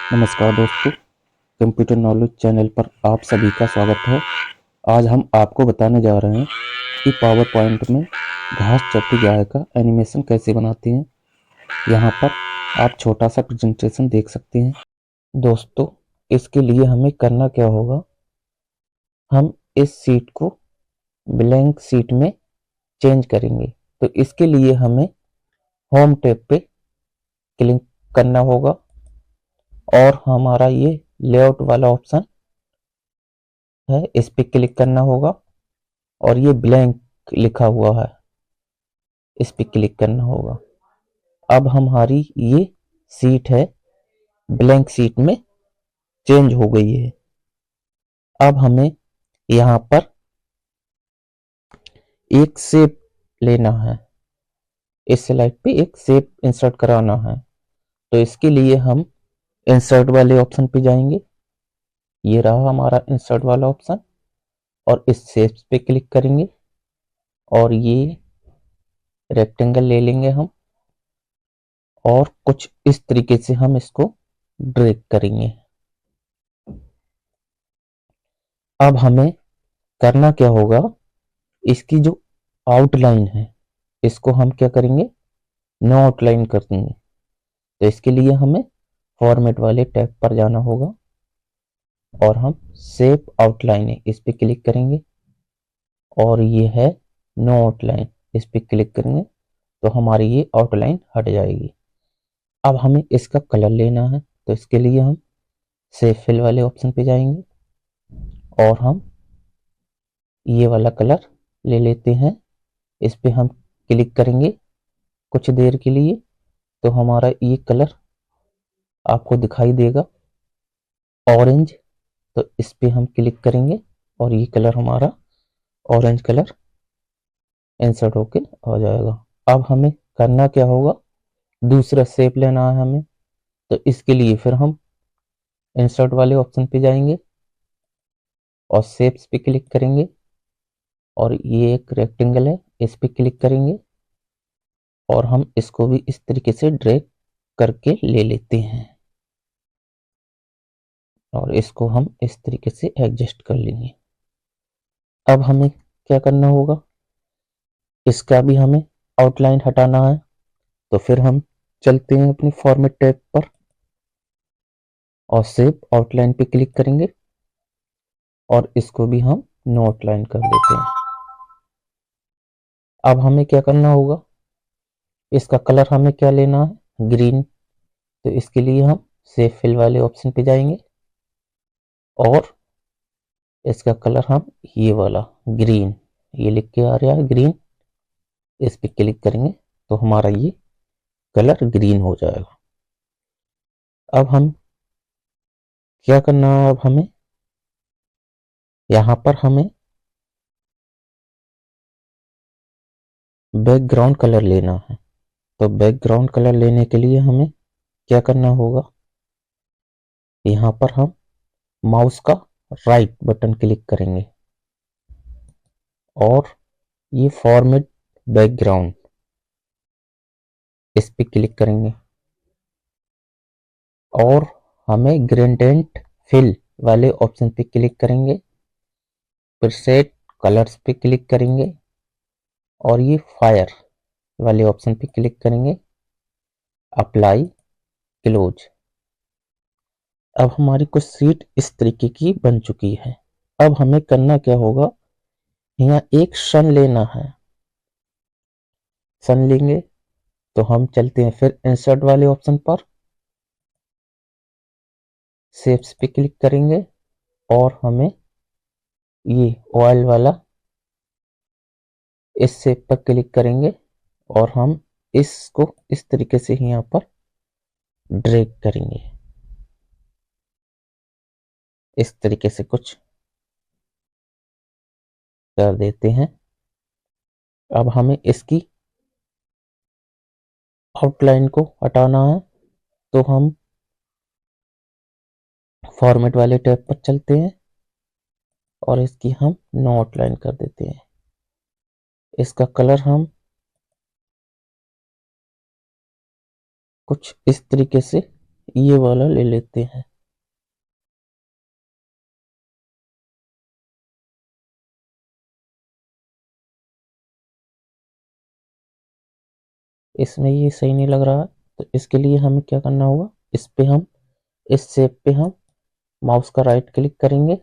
नमस्कार दोस्तों, computer knowledge channel पर आप सभी का स्वागत है। आज हम आपको बताने जा रहे हैं कि पावर पॉइंट में घास चरती गाय का एनिमेशन कैसे बनाते हैं। यहाँ पर आप छोटा सा प्रेजेंटेशन देख सकते हैं। दोस्तों, इसके लिए हमें करना क्या होगा, हम इस सीट को ब्लैंक सीट में चेंज करेंगे। तो इसके लिए हमें होम टैब पे क्लिक करना होगा और हमारा ये लेआउट वाला ऑप्शन है, इस पे क्लिक करना होगा और ये ब्लैंक लिखा हुआ है, इस पे क्लिक करना होगा। अब हमारी ये सीट है ब्लैंक सीट में चेंज हो गई है। अब हमें यहाँ पर एक शेप लेना है, इस स्लाइड पे एक शेप इंसर्ट कराना है। तो इसके लिए हम इंसर्ट वाले ऑप्शन पे जाएंगे, ये रहा हमारा इंसर्ट वाला ऑप्शन, और इस शेप पे क्लिक करेंगे और ये रेक्टेंगल ले लेंगे हम और कुछ इस तरीके से हम इसको ड्रैग करेंगे। अब हमें करना क्या होगा, इसकी जो आउटलाइन है इसको हम क्या करेंगे, नो आउटलाइन कर देंगे। तो इसके लिए हमें फॉर्मेट वाले टैब पर जाना होगा और हम सेव आउटलाइन है इस पे क्लिक करेंगे और ये है नो आउटलाइन, इस पे क्लिक करेंगे तो हमारी ये आउटलाइन हट जाएगी। अब हमें इसका कलर लेना है, तो इसके लिए हम सेव फिल वाले ऑप्शन पे जाएंगे और हम ये वाला कलर ले लेते हैं, इस पे हम क्लिक करेंगे कुछ देर के लिए तो हमारा ये कलर आपको दिखाई देगा ऑरेंज। तो इस पे हम क्लिक करेंगे और ये कलर हमारा ऑरेंज कलर इंसर्ट होके आ जाएगा। अब हमें करना क्या होगा, दूसरा शेप लेना है हमें। तो इसके लिए फिर हम इंसर्ट वाले ऑप्शन पे जाएंगे और शेप्स पे क्लिक करेंगे और ये एक रेक्टेंगल है, इस पे क्लिक करेंगे और हम इसको भी इस तरीके से ड्रैग करके ले लेते हैं और इसको हम इस तरीके से एडजस्ट कर लेंगे। अब हमें क्या करना होगा, इसका भी हमें आउटलाइन हटाना है। तो फिर हम चलते हैं अपनी फॉर्मेट टैब पर और सेव आउटलाइन पे क्लिक करेंगे और इसको भी हम नो आउटलाइन कर देते हैं। अब हमें क्या करना होगा, इसका कलर हमें क्या लेना है, ग्रीन। तो इसके लिए हम सेव फिल वाले ऑप्शन पे जाएंगे और इसका कलर हम ये वाला ग्रीन, ये लिख के आ रहा है ग्रीन, इस पे क्लिक करेंगे तो हमारा ये कलर ग्रीन हो जाएगा। अब हम क्या करना है, अब हमें यहाँ पर हमें बैकग्राउंड कलर लेना है। तो बैकग्राउंड कलर लेने के लिए हमें क्या करना होगा, यहाँ पर हम माउस का राइट बटन क्लिक करेंगे और ये फॉर्मेट बैकग्राउंड, इस पे क्लिक करेंगे और हमें ग्रेडिएंट फिल वाले ऑप्शन पे क्लिक करेंगे, फिर सेट कलर्स पे क्लिक करेंगे और ये फायर वाले ऑप्शन पे क्लिक करेंगे, अप्लाई, क्लोज। अब हमारी कुछ सीट इस तरीके की बन चुकी है। अब हमें करना क्या होगा, यहाँ एक सन लेना है, सन लेंगे तो हम चलते हैं फिर इंसर्ट वाले ऑप्शन पर, शेप्स पे क्लिक करेंगे और हमें ये ऑयल वाला इस शेप पर क्लिक करेंगे और हम इसको इस तरीके से यहाँ पर ड्रैग करेंगे, इस तरीके से कुछ कर देते हैं। अब हमें इसकी आउटलाइन को हटाना है तो हम फॉर्मेट वाले टैब पर चलते हैं और इसकी हम नो आउटलाइन कर देते हैं। इसका कलर हम कुछ इस तरीके से ये वाला ले लेते हैं। इसमें ये सही नहीं लग रहा है, तो इसके लिए हमें क्या करना होगा, इस शेप पे हम माउस का राइट क्लिक करेंगे,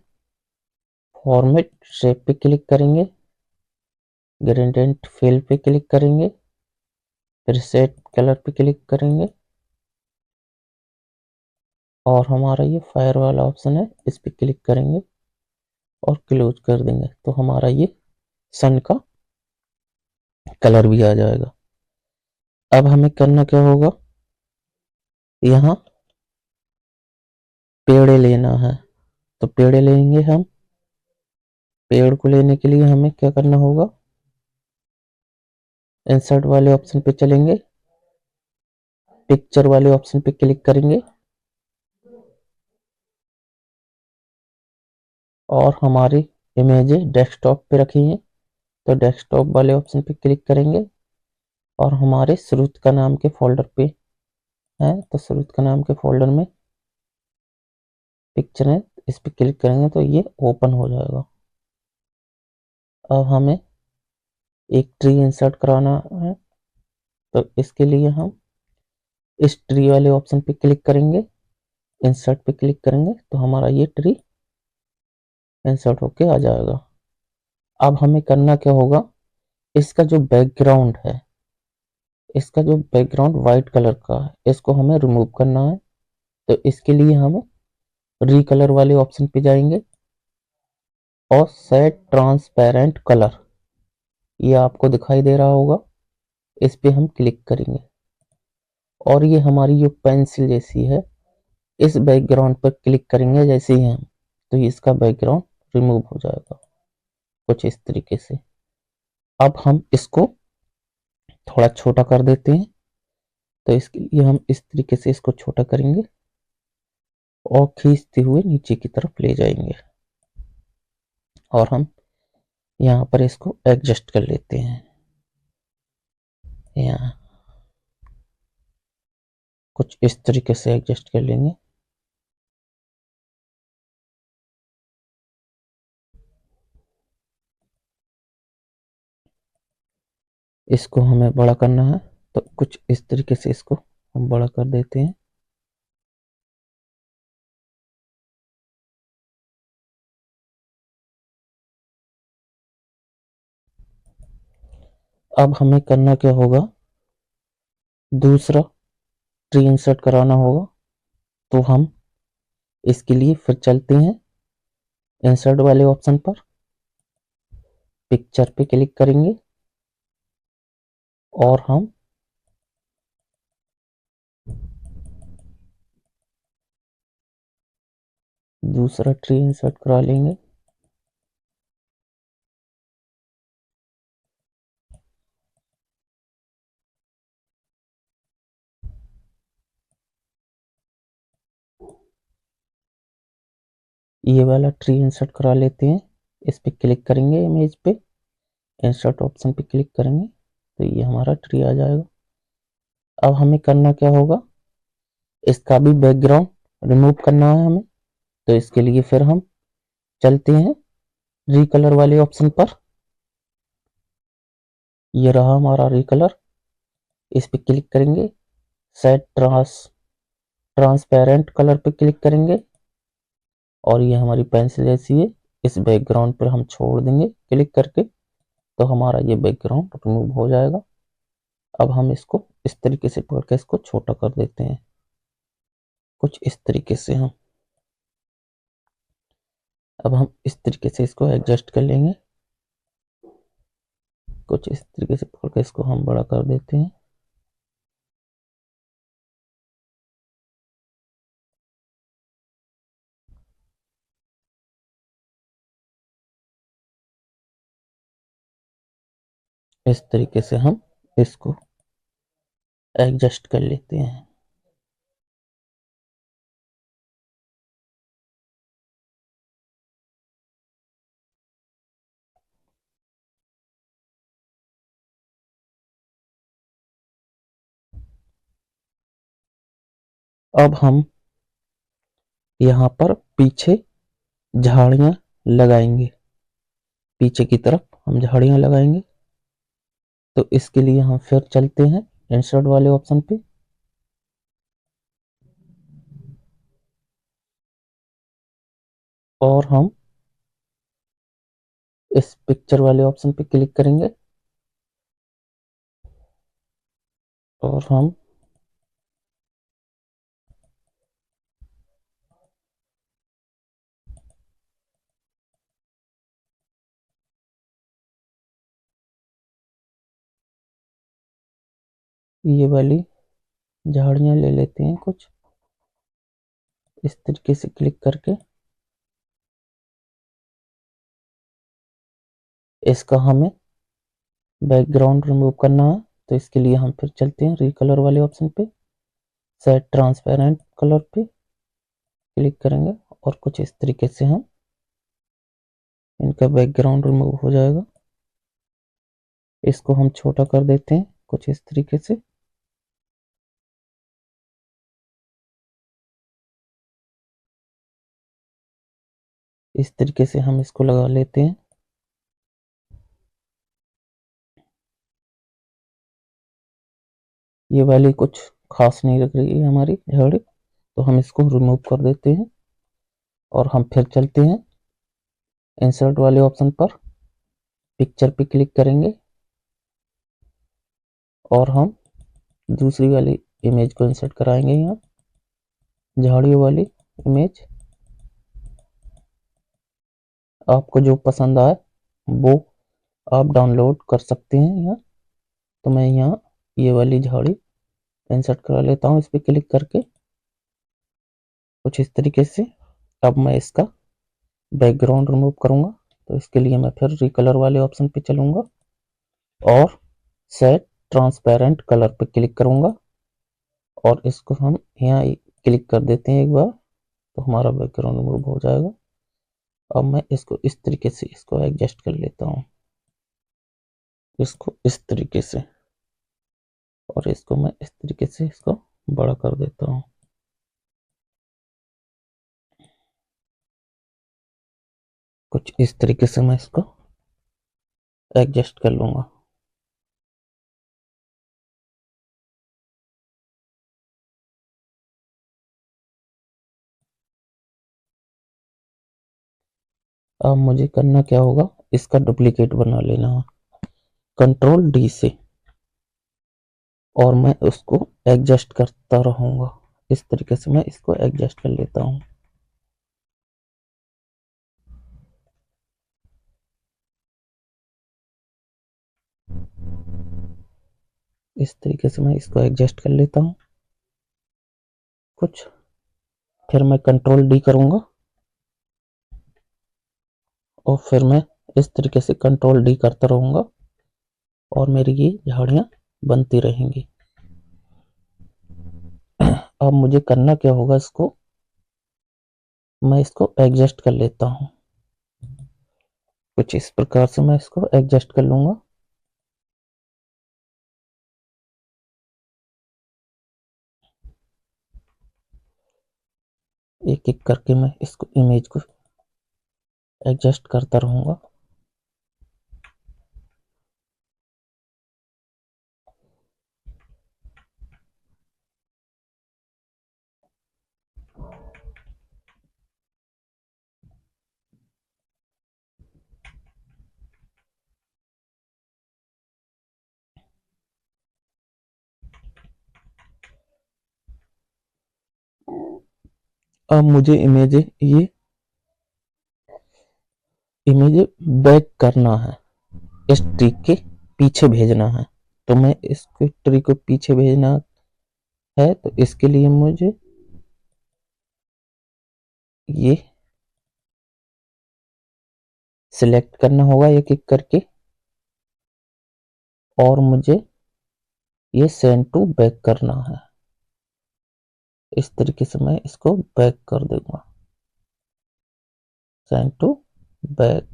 फॉर्मेट शेप पे क्लिक करेंगे, ग्रेडिएंट फिल पे क्लिक करेंगे, फिर सेट कलर पे क्लिक करेंगे, और हमारा ये फायर वाला ऑप्शन है, इस पे क्लिक करेंगे और क्लोज कर देंगे, तो हमारा ये सन का कलर भी आ जाएगा। अब हमें करना क्या होगा, यहाँ पेड़ लेना है, तो पेड़ लेंगे हम। पेड़ को लेने के लिए हमें क्या करना होगा, इंसर्ट वाले ऑप्शन पे चलेंगे, पिक्चर वाले ऑप्शन पे क्लिक करेंगे और हमारी इमेज डेस्कटॉप पे रखी है, तो डेस्कटॉप वाले ऑप्शन पे क्लिक करेंगे और हमारे स्रोत का नाम के फोल्डर पे है, तो स्रोत का नाम के फोल्डर में पिक्चर है, इस पे क्लिक करेंगे तो ये ओपन हो जाएगा। अब हमें एक ट्री इंसर्ट कराना है, तो इसके लिए हम इस ट्री वाले ऑप्शन पे क्लिक करेंगे, इंसर्ट पे क्लिक करेंगे, तो हमारा ये ट्री इंसर्ट होके आ जाएगा। अब हमें करना क्या होगा, इसका जो बैकग्राउंड है, इसका जो बैकग्राउंड वाइट कलर का है, इसको हमें रिमूव करना है, तो इसके लिए हम रीकलर वाले ऑप्शन पे जाएंगे और सेट ट्रांसपेरेंट कलर, ये आपको दिखाई दे रहा होगा, इस पे हम क्लिक करेंगे और ये हमारी जो पेंसिल जैसी है, इस बैकग्राउंड पर क्लिक करेंगे जैसे ही हम, तो इसका बैकग्राउंड रिमूव हो जाएगा कुछ इस तरीके से। अब हम इसको थोड़ा छोटा कर देते हैं, तो इसके लिए हम इस तरीके से इसको छोटा करेंगे और खींचते हुए नीचे की तरफ ले जाएंगे और हम यहाँ पर इसको एडजस्ट कर लेते हैं। यहाँ कुछ इस तरीके से एडजस्ट कर लेंगे। इसको हमें बड़ा करना है, तो कुछ इस तरीके से इसको हम बड़ा कर देते हैं। अब हमें करना क्या होगा, दूसरा ट्री इंसर्ट कराना होगा, तो हम इसके लिए फिर चलते हैं इंसर्ट वाले ऑप्शन पर, पिक्चर पे क्लिक करेंगे और हम दूसरा ट्री इंसर्ट करा लेंगे। ये वाला ट्री इंसर्ट करा लेते हैं, इस पे क्लिक करेंगे, इमेज पे इंसर्ट ऑप्शन पे क्लिक करेंगे, तो ये हमारा ट्री आ जाएगा। अब हमें करना क्या होगा, इसका भी बैकग्राउंड रिमूव करना है हमें, तो इसके लिए फिर हम चलते हैं रीकलर वाले ऑप्शन पर, ये रहा हमारा रीकलर, इस पे क्लिक करेंगे, सेट ट्रांसपेरेंट कलर पे क्लिक करेंगे और ये हमारी पेंसिल जैसी है, इस बैकग्राउंड पर हम छोड़ देंगे क्लिक करके, तो हमारा ये बैकग्राउंड रिमूव हो जाएगा। अब हम इसको इस तरीके से पकड़ के इसको छोटा कर देते हैं, कुछ इस तरीके से हम, अब हम इस तरीके से इसको एडजस्ट कर लेंगे, कुछ इस तरीके से पकड़ के इसको हम बड़ा कर देते हैं। इस तरीके से हम इसको एडजस्ट कर लेते हैं। अब हम यहाँ पर पीछे झाड़ियाँ लगाएंगे, पीछे की तरफ हम झाड़ियाँ लगाएंगे। तो इसके लिए हम फिर चलते हैं इंसर्ट वाले ऑप्शन पे, और हम इस पिक्चर वाले ऑप्शन पे क्लिक करेंगे, और हम ये वाली झाड़ियाँ ले लेते हैं कुछ इस तरीके से क्लिक करके। इसका हमें बैकग्राउंड रिमूव करना है, तो इसके लिए हम फिर चलते हैं रिकलर वाले ऑप्शन पे, सेट ट्रांसपेरेंट कलर पे क्लिक करेंगे, और कुछ इस तरीके से हम इनका बैकग्राउंड रिमूव हो जाएगा। इसको हम छोटा कर देते हैं कुछ इस तरीके से। इस तरीके से हम इसको लगा लेते हैं। ये वाली कुछ खास नहीं लग रही है हमारी झाड़ी, तो हम इसको रिमूव कर देते हैं, और हम फिर चलते हैं इंसर्ट वाले ऑप्शन पर, पिक्चर पे क्लिक करेंगे, और हम दूसरी वाली इमेज को इंसर्ट कराएंगे यहाँ, झाड़ियों वाली इमेज। आपको जो पसंद आए वो आप डाउनलोड कर सकते हैं यहाँ। तो मैं यहाँ ये वाली झाड़ी इंसर्ट करा लेता हूँ इस पर क्लिक करके कुछ इस तरीके से। अब मैं इसका बैकग्राउंड रिमूव करूँगा, तो इसके लिए मैं फिर रिकलर वाले ऑप्शन पे चलूँगा, और सेट ट्रांसपेरेंट कलर पे क्लिक करूँगा, और इसको हम यहाँ क्लिक कर देते हैं एक बार, तो हमारा बैकग्राउंड रिमूव हो जाएगा। अब मैं इसको इस तरीके से इसको एडजस्ट कर लेता हूँ, इसको इस तरीके से, और इसको मैं इस तरीके से इसको बड़ा कर देता हूँ। कुछ इस तरीके से मैं इसको एडजस्ट कर लूँगा। अब मुझे करना क्या होगा, इसका डुप्लीकेट बना लेना है कंट्रोल डी से, और मैं उसको एडजस्ट करता रहूँगा। इस तरीके से मैं इसको एडजस्ट कर लेता हूँ। इस तरीके से मैं इसको एडजस्ट कर लेता हूँ कुछ। फिर मैं कंट्रोल डी करूँगा, और फिर मैं इस तरीके से कंट्रोल डी करता रहूँगा, और मेरी ये झाड़ियाँ बनती रहेंगी। अब मुझे करना क्या होगा, इसको मैं इसको एडजस्ट कर लेता हूँ कुछ इस प्रकार से मैं इसको एडजस्ट कर लूँगा। एक एक करके मैं इसको इमेज को एडजस्ट करता रहूँगा। अब मुझे ये इमेज बैक करना है, इस ट्री के पीछे भेजना है। तो मैं इस ट्री को पीछे भेजना है, तो इसके लिए मुझे ये सिलेक्ट करना होगा एक एक करके, और मुझे ये सेंड टू बैक करना है। इस तरीके से मैं इसको बैक कर दूंगा, सेंड टू बैक।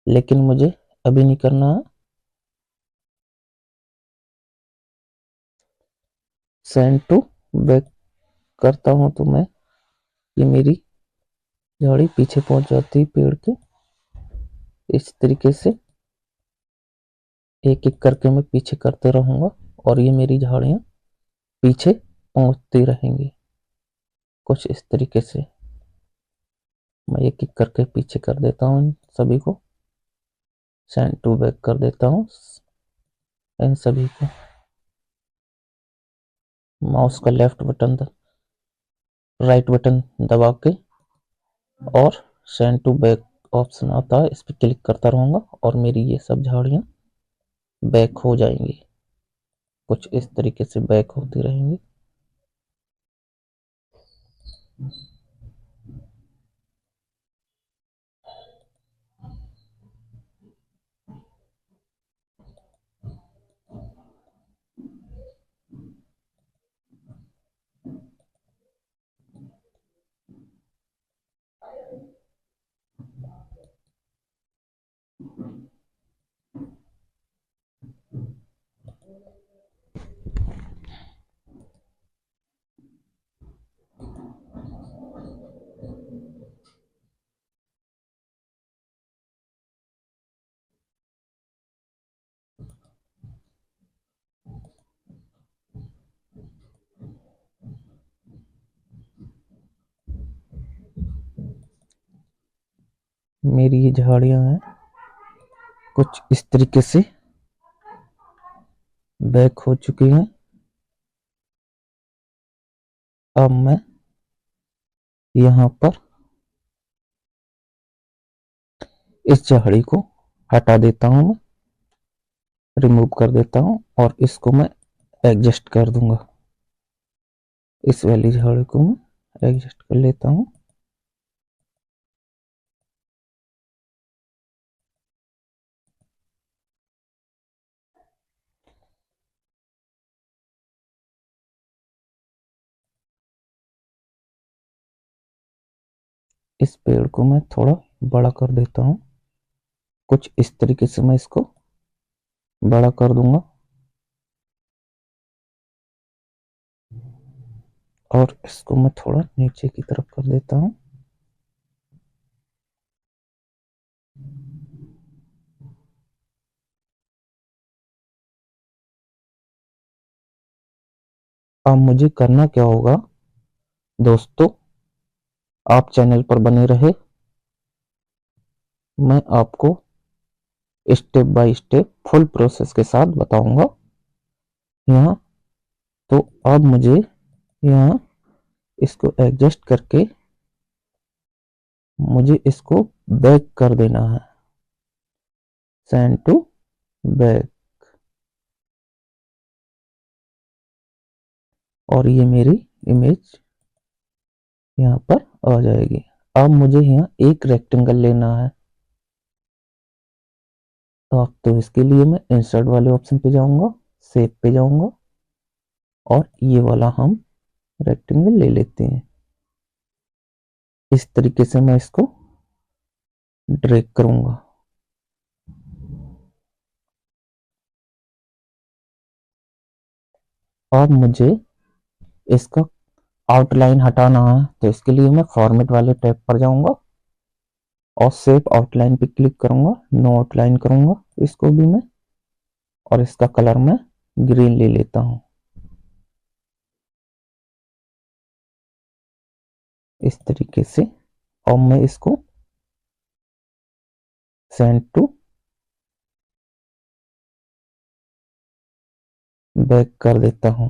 लेकिन मुझे अभी नहीं करना है, सेंड टू बैक करता हूँ तो मैं ये मेरी झाड़ी पीछे पहुंच जाती है पेड़ के। इस तरीके से एक एक करके मैं पीछे करते रहूंगा और ये मेरी झाड़ियाँ पीछे पहुंचती रहेंगी। कुछ इस तरीके से मैं एक एक करके पीछे कर देता हूँ इन सभी को। सेंड टू बैक कर देता हूँ इन सभी को। माउस का लेफ्ट बटन राइट बटन दबा के और सेंड टू बैक ऑप्शन आता है, इस पर क्लिक करता रहूंगा और मेरी ये सब झाड़ियाँ बैक हो जाएंगी। कुछ इस तरीके से बैक होती रहेंगी। मेरी ये झाड़ियाँ हैं कुछ इस तरीके से बैक हो चुकी हैं। अब मैं यहाँ पर इस झाड़ी को हटा देता हूँ, मैं रिमूव कर देता हूँ और इसको मैं एडजस्ट कर दूंगा। इस वाली झाड़ी को मैं एडजस्ट कर लेता हूँ। इस पेड़ को मैं थोड़ा बड़ा कर देता हूँ। कुछ इस तरीके से मैं इसको बड़ा कर दूंगा और इसको मैं थोड़ा नीचे की तरफ कर देता हूँ। अब मुझे करना क्या होगा दोस्तों, आप चैनल पर बने रहे, मैं आपको step by step full process के साथ बताऊंगा यहाँ। तो अब मुझे यहाँ इसको एडजस्ट करके मुझे इसको बैक कर देना है। सेंड टू बैक और ये मेरी इमेज यहाँ पर आ जाएगी। अब मुझे यहाँ एक रेक्टेंगल लेना है तो इसके लिए मैं इंसर्ट वाले ऑप्शन पे जाऊंगा, शेप पे जाऊंगा और ये वाला हम रेक्टेंगल ले लेते हैं। इस तरीके से मैं इसको ड्रैग करूंगा। अब मुझे इसका आउटलाइन हटाना है तो इसके लिए मैं फॉर्मेट वाले टैब पर जाऊंगा और शेप आउटलाइन पे क्लिक करूंगा, नो आउटलाइन करूंगा इसको भी मैं और इसका कलर मैं ग्रीन ले लेता हूं इस तरीके से। और मैं इसको सेंड टू बैक कर देता हूं।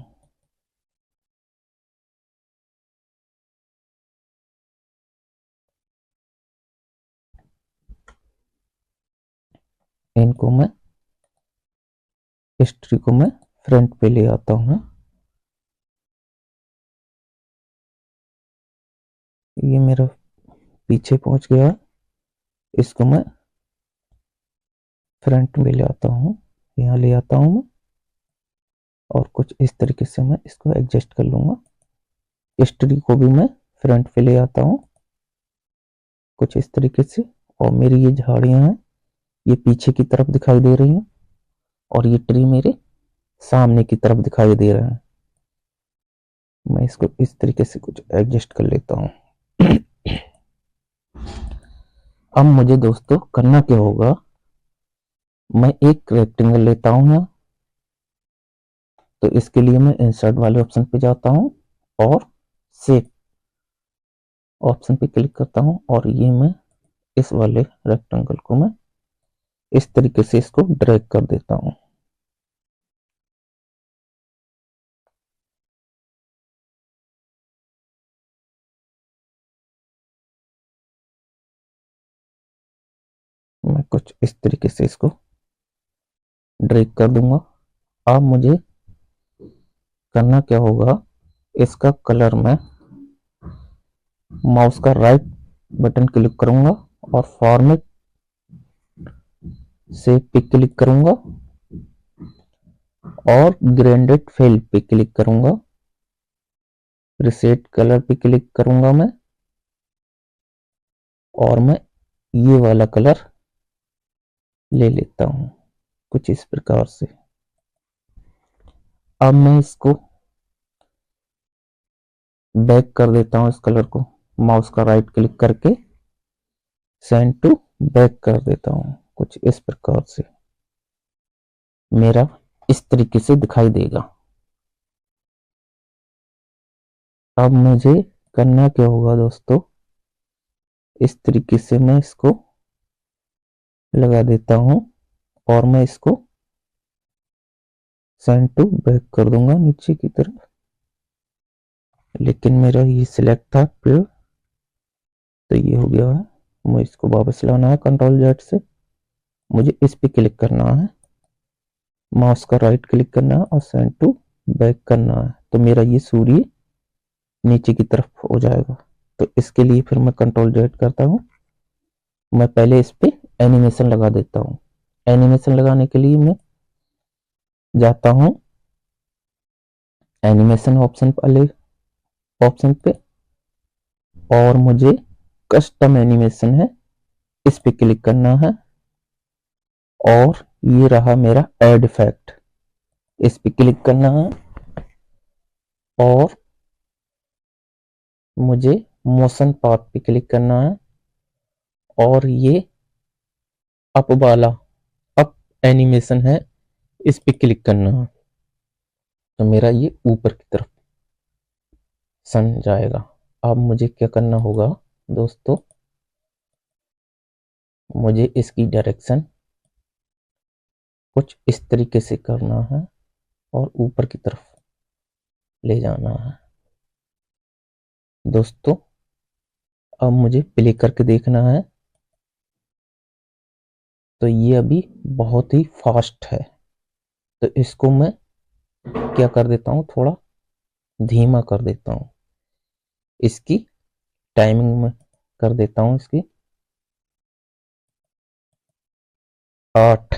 इनको मैं हिस्ट्री को मैं फ्रंट पे ले आता हूं। ये मेरा पीछे पहुंच गया, इसको मैं फ्रंट में ले आता हूँ, यहाँ ले आता हूँ मैं और कुछ इस तरीके से मैं इसको एडजस्ट कर लूंगा। हिस्ट्री को भी मैं फ्रंट पे ले आता हूँ कुछ इस तरीके से। और मेरी ये झाड़ियाँ हैं ये पीछे की तरफ दिखाई दे रही हैं और ये ट्री मेरे सामने की तरफ दिखाई दे रहा है। इसको इस तरीके से कुछ एडजस्ट कर लेता हूँ। अब मुझे दोस्तों करना क्या होगा, मैं एक रेक्टेंगल लेता हूँ यहाँ, तो इसके लिए मैं इंसर्ट वाले ऑप्शन पे जाता हूँ और शेप ऑप्शन पे क्लिक करता हूँ, और ये मैं इस वाले रेक्टेंगल को मैं इस तरीके से इसको ड्रैग कर देता हूँ। मैं कुछ इस तरीके से इसको ड्रैग कर दूंगा। अब मुझे करना क्या होगा, इसका कलर मैं माउस का राइट बटन क्लिक करूंगा और फॉर्मेट से पे क्लिक करूंगा और ग्रेडेड फिल पे क्लिक करूंगा, रिसेट कलर पे क्लिक करूंगा मैं, और मैं ये वाला कलर ले लेता हूं कुछ इस प्रकार से। अब मैं इसको बैक कर देता हूं, इस कलर को माउस का राइट क्लिक करके सेंड टू बैक कर देता हूं कुछ इस प्रकार से। मेरा इस तरीके से दिखाई देगा। अब मुझे करना क्या होगा दोस्तों, इस तरीके से मैं इसको लगा देता हूं और मैं इसको सेंड टू बैक कर दूंगा नीचे की तरफ। लेकिन मेरा ये सिलेक्ट था फिर, तो ये हो गया है। मुझे इसको वापस लाना है कंट्रोल जेड से, मुझे इस पे क्लिक करना है, माउस का राइट क्लिक करना है और सेंड टू बैक करना है, तो मेरा ये सूर्य नीचे की तरफ हो जाएगा। तो इसके लिए फिर मैं कंट्रोल जेड करता हूँ, मैं पहले इस पे एनिमेशन लगा देता हूँ। एनिमेशन लगाने के लिए मैं जाता हूँ एनिमेशन ऑप्शन वाले ऑप्शन पे, और मुझे कस्टम एनिमेशन है इस पे क्लिक करना है, और ये रहा मेरा एड इफेक्ट, इस पे क्लिक करना है, और मुझे मोशन पाथ पे क्लिक करना है, और ये अप वाला अप एनिमेशन है इस पे क्लिक करना है, तो मेरा ये ऊपर की तरफ सन जाएगा। अब मुझे क्या करना होगा दोस्तों, मुझे इसकी डायरेक्शन कुछ इस तरीके से करना है और ऊपर की तरफ ले जाना है दोस्तों। अब मुझे प्ले करके देखना है, तो ये अभी बहुत ही फास्ट है, तो इसको मैं क्या कर देता हूँ, थोड़ा धीमा कर देता हूँ, इसकी टाइमिंग में कर देता हूँ इसकी 8,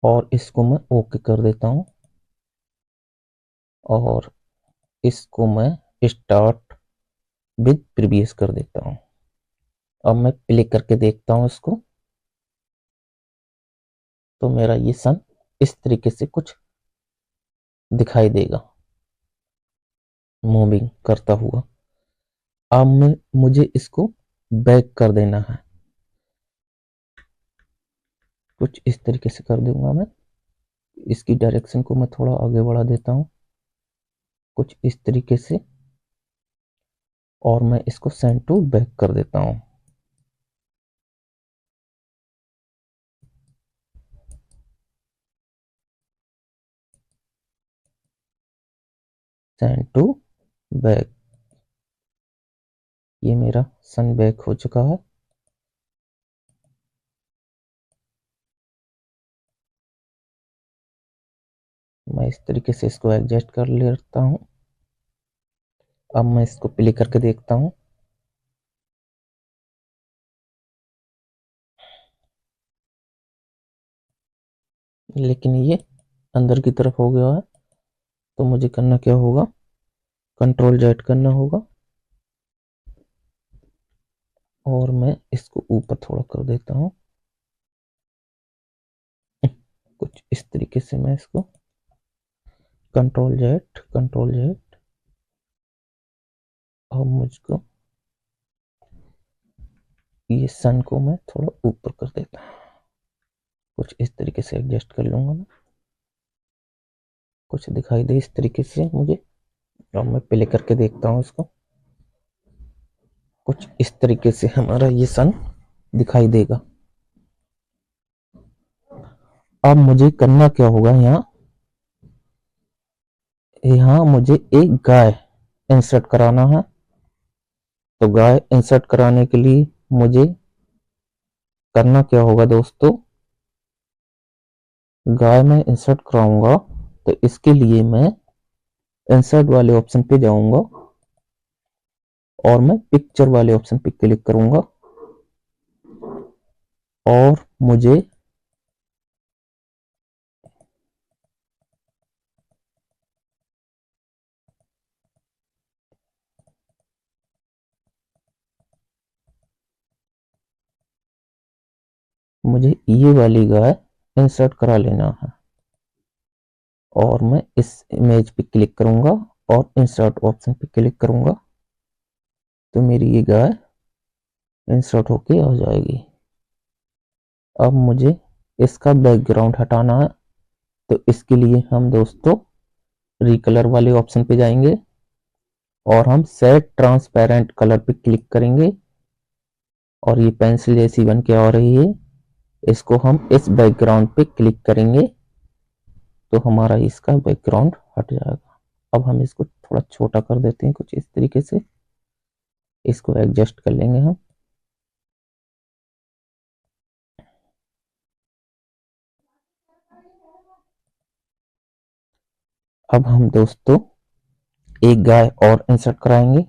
और इसको मैं ओके कर देता हूँ, और इसको मैं स्टार्ट विद प्रीवियस कर देता हूँ। अब मैं प्ले करके देखता हूँ इसको, तो मेरा ये सन इस तरीके से कुछ दिखाई देगा मूविंग करता हुआ। अब मुझे इसको बैक कर देना है, कुछ इस तरीके से कर दूंगा मैं, इसकी डायरेक्शन को मैं थोड़ा आगे बढ़ा देता हूँ कुछ इस तरीके से, और मैं इसको सेंड टू बैक कर देता हूँ। सेंड टू बैक, ये मेरा सन बैक हो चुका है। मैं इस तरीके से इसको एडजस्ट कर लेता हूँ। अब मैं इसको प्ले करके देखता हूँ, लेकिन ये अंदर की तरफ हो गया है, तो मुझे करना क्या होगा, कंट्रोल जेड करना होगा, और मैं इसको ऊपर थोड़ा कर देता हूँ कुछ इस तरीके से मैं इसको कंट्रोल जेड। अब मुझको ये सन को मैं थोड़ा ऊपर कर देता हूँ, कुछ इस तरीके से एडजस्ट कर लूंगा मैं, कुछ दिखाई दे इस तरीके से मुझे। अब मैं प्ले करके देखता हूँ इसको, कुछ इस तरीके से हमारा ये सन दिखाई देगा। अब मुझे करना क्या होगा, यहाँ यहाँ मुझे एक गाय इंसर्ट कराना है। तो गाय इंसर्ट कराने के लिए मुझे करना क्या होगा दोस्तों, गाय में इंसर्ट कराऊंगा तो इसके लिए मैं इंसर्ट वाले ऑप्शन पे जाऊंगा और मैं पिक्चर वाले ऑप्शन पे क्लिक करूंगा और मुझे ये वाली गाय इंसर्ट करा लेना है। और मैं इस इमेज पे क्लिक करूंगा और इंसर्ट ऑप्शन पे क्लिक करूंगा तो मेरी ये गाय इंसर्ट होके आ जाएगी। अब मुझे इसका बैकग्राउंड हटाना है, तो इसके लिए हम दोस्तों रिकलर वाले ऑप्शन पे जाएंगे और हम सेट ट्रांसपेरेंट कलर पे क्लिक करेंगे और ये पेंसिल जैसी बन के आ रही है, इसको हम इस बैकग्राउंड पे क्लिक करेंगे तो हमारा इसका बैकग्राउंड हट जाएगा। अब हम इसको थोड़ा छोटा कर देते हैं, कुछ इस तरीके से इसको एडजस्ट कर लेंगे हम। अब हम दोस्तों एक गाय और इंसर्ट कराएंगे,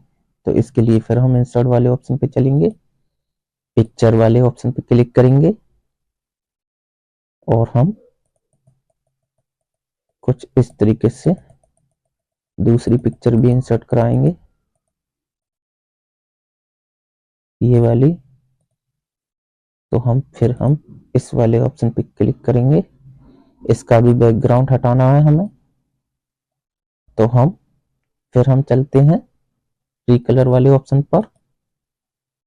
तो इसके लिए फिर हम इंसर्ट वाले ऑप्शन पे चलेंगे, पिक्चर वाले ऑप्शन पे क्लिक करेंगे और हम कुछ इस तरीके से दूसरी पिक्चर भी इंसर्ट कराएंगे, ये वाली। तो हम इस वाले ऑप्शन पे क्लिक करेंगे, इसका भी बैकग्राउंड हटाना है हमें। तो हम चलते हैं रिकलर वाले ऑप्शन पर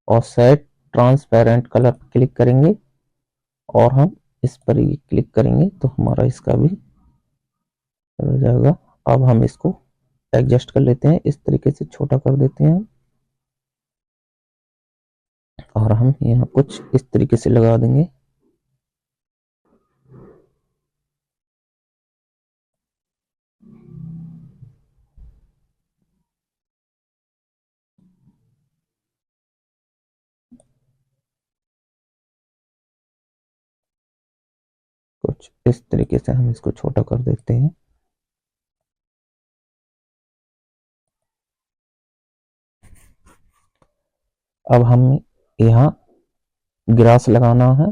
और सेट ट्रांसपेरेंट कलर पर क्लिक करेंगे और हम इस पर ही क्लिक करेंगे तो हमारा इसका भी हो जाएगा। अब हम इसको एडजस्ट कर लेते हैं, इस तरीके से छोटा कर देते हैं और हम यहाँ कुछ इस तरीके से लगा देंगे। कुछ इस तरीके से हम इसको छोटा कर देते हैं। अब हम यहाँ ग्रास लगाना है,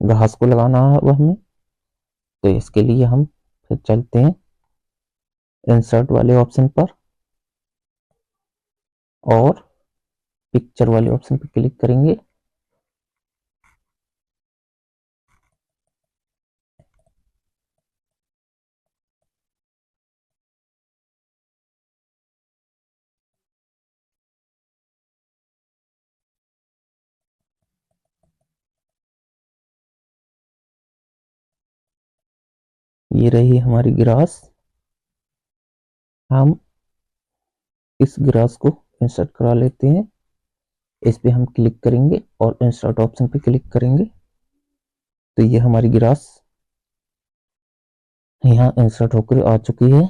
घास को लगाना है अब हमें। तो इसके लिए हम फिर चलते हैं इंसर्ट वाले ऑप्शन पर और पिक्चर वाले ऑप्शन पर क्लिक करेंगे। ये रही हमारी ग्रास। हम इस ग्रास को इंसर्ट करा लेते हैं, इस पे हम क्लिक करेंगे और इंसर्ट ऑप्शन पे क्लिक करेंगे तो ये हमारी ग्रास यहाँ इंसर्ट होकर आ चुकी है।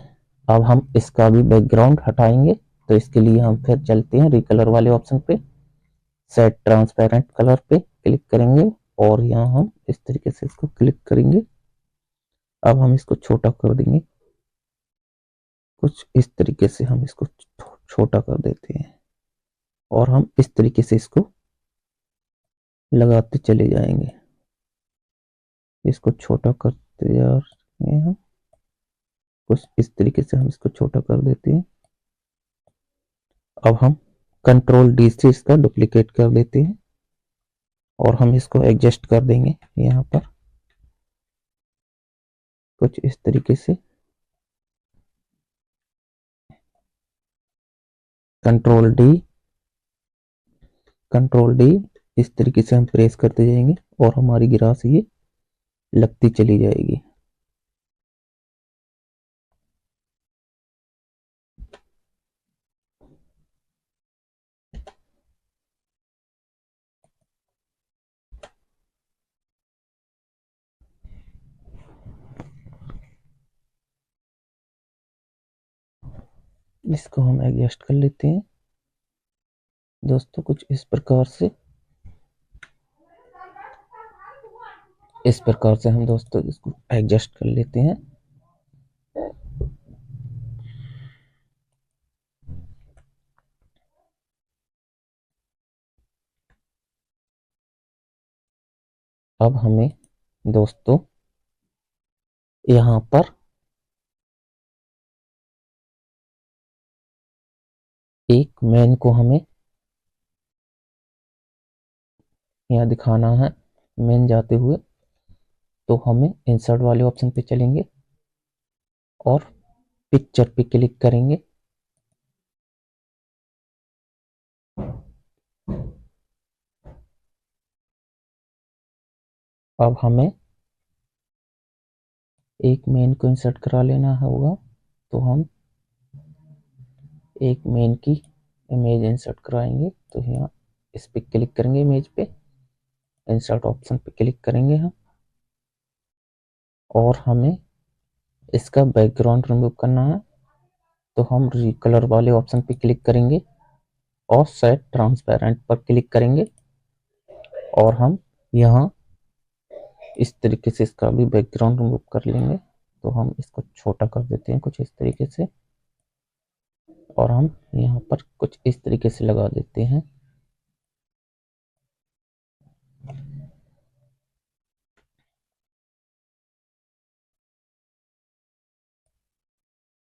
अब हम इसका भी बैकग्राउंड हटाएंगे, तो इसके लिए हम फिर चलते हैं रिकलर वाले ऑप्शन पे, सेट ट्रांसपेरेंट कलर पे क्लिक करेंगे और यहाँ हम इस तरीके से इसको क्लिक करेंगे। अब हम इसको छोटा कर देंगे, कुछ इस तरीके से हम इसको छोटा कर देते हैं और हम इस तरीके से इसको लगाते चले जाएंगे, इसको छोटा करते जा रहे हैं हम। कुछ इस तरीके से हम इसको छोटा कर देते हैं। अब हम कंट्रोल डी से इसका डुप्लीकेट कर देते हैं और हम इसको एडजस्ट कर देंगे यहाँ पर कुछ इस तरीके से। कंट्रोल डी इस तरीके से हम प्रेस करते जाएंगे और हमारी ग्रास ये लगती चली जाएगी। इसको हम एडजस्ट कर लेते हैं दोस्तों कुछ इस प्रकार से हम दोस्तों इसको एडजस्ट कर लेते हैं। अब हमें दोस्तों यहाँ पर एक मेन को हमें यहाँ दिखाना है। मेन जाते हुए तो हमें इंसर्ट वाले ऑप्शन पे चलेंगे और पिक्चर पे क्लिक करेंगे। अब हमें एक मेन को इंसर्ट करा लेना होगा, तो हम एक मेन की इमेज इंसर्ट कराएंगे। तो यहाँ इस पे क्लिक करेंगे, इमेज पे इंसर्ट ऑप्शन पे क्लिक करेंगे हम, और हमें इसका बैकग्राउंड रिमूव करना है। तो हम कलर वाले ऑप्शन पे क्लिक करेंगे और सेट ट्रांसपेरेंट पर क्लिक करेंगे और हम यहाँ इस तरीके से इसका भी बैकग्राउंड रिमूव कर लेंगे। तो हम इसको छोटा कर देते हैं कुछ इस तरीके से, और हम यहाँ पर कुछ इस तरीके से लगा देते हैं।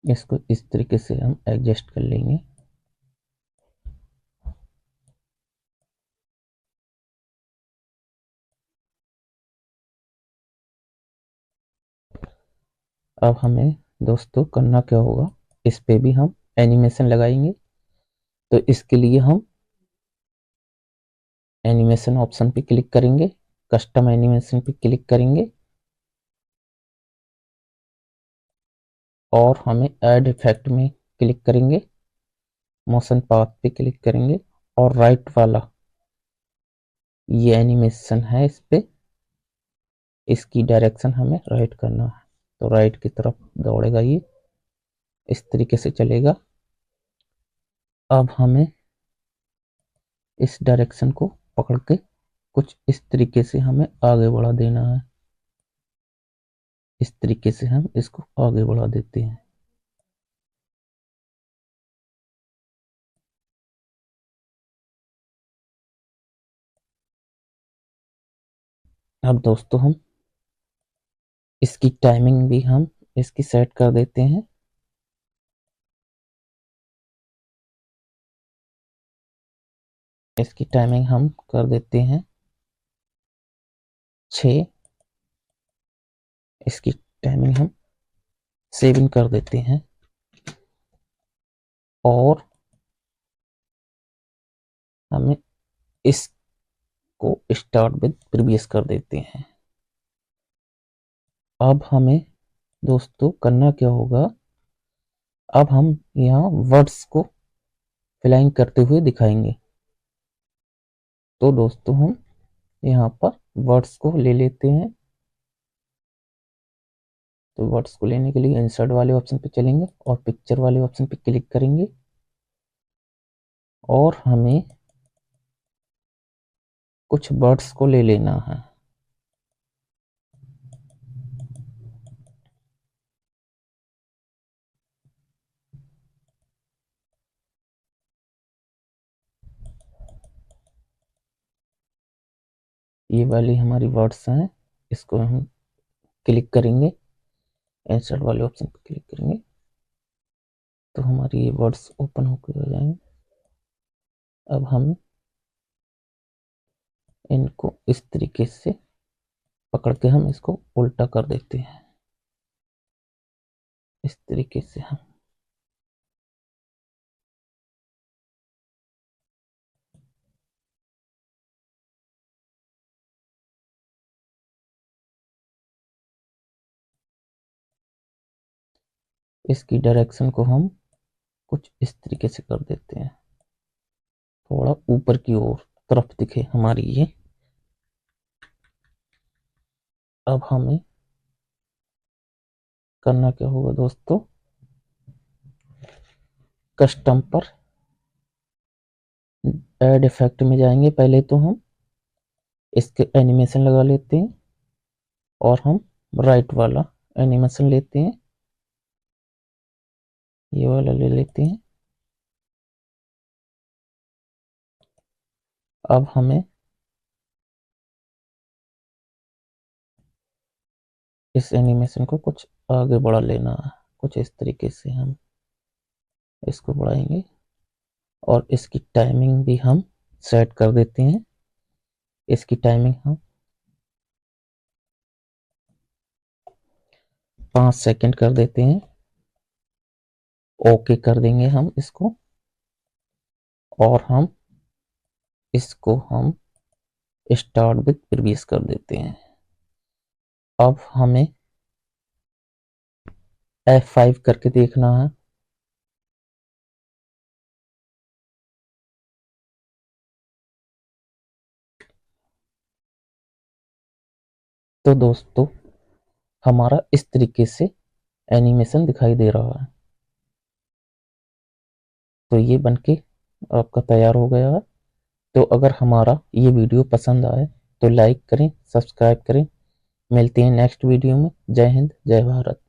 इसको इस तरीके से हम एडजस्ट कर लेंगे। अब हमें दोस्तों करना क्या होगा, इस पे भी हम एनिमेशन लगाएंगे। तो इसके लिए हम एनिमेशन ऑप्शन पे क्लिक करेंगे, कस्टम एनिमेशन पे क्लिक करेंगे और हमें ऐड इफेक्ट में क्लिक करेंगे, मोशन पाथ पे क्लिक करेंगे और राइट वाला ये एनिमेशन है, इस पे इसकी डायरेक्शन हमें राइट करना है। तो राइट की तरफ दौड़ेगा, ये इस तरीके से चलेगा। अब हमें इस डायरेक्शन को पकड़ के कुछ इस तरीके से हमें आगे बढ़ा देना है। इस तरीके से हम इसको आगे बढ़ा देते हैं। अब दोस्तों हम इसकी टाइमिंग भी हम इसकी सेट कर देते हैं। इसकी टाइमिंग हम कर देते हैं 6। इसकी टाइमिंग हम 7 कर देते हैं और हमें इसको स्टार्ट विद प्रीवियस कर देते हैं। अब हमें दोस्तों करना क्या होगा, अब हम यहाँ वर्ड्स को फ्लाइंग करते हुए दिखाएंगे। तो दोस्तों हम यहाँ पर वर्ड्स को ले लेते हैं। तो वर्ड्स को लेने के लिए इंसर्ट वाले ऑप्शन पे चलेंगे और पिक्चर वाले ऑप्शन पे क्लिक करेंगे और हमें कुछ वर्ड्स को ले लेना है। ये वाली हमारी वर्ड्स हैं, इसको हम क्लिक करेंगे, इंसर्ट वाले ऑप्शन पे क्लिक करेंगे तो हमारी ये वर्ड्स ओपन होकर आ जाएंगे। अब हम इनको इस तरीके से पकड़ के हम इसको उल्टा कर देते हैं। इस तरीके से हम इसकी डायरेक्शन को हम कुछ इस तरीके से कर देते हैं, थोड़ा ऊपर की ओर तरफ दिखे हमारी ये। अब हमें करना क्या होगा दोस्तों, कस्टम पर ऐड इफेक्ट में जाएंगे। पहले तो हम इसके एनिमेशन लगा लेते हैं और हम राइट वाला एनिमेशन लेते हैं, ये वाला ले लेते हैं। अब हमें इस एनिमेशन को कुछ आगे बढ़ा लेना है, कुछ इस तरीके से हम इसको बढ़ाएंगे और इसकी टाइमिंग भी हम सेट कर देते हैं। इसकी टाइमिंग हम 5 सेकंड कर देते हैं। ओके कर देंगे हम इसको और हम इसको स्टार्ट विद प्रीवियस कर देते हैं। अब हमें F5 करके देखना है। तो दोस्तों हमारा इस तरीके से एनिमेशन दिखाई दे रहा है। तो ये बनके आपका तैयार हो गया है। तो अगर हमारा ये वीडियो पसंद आए तो लाइक करें, सब्सक्राइब करें। मिलते हैं नेक्स्ट वीडियो में। जय हिंद, जय भारत।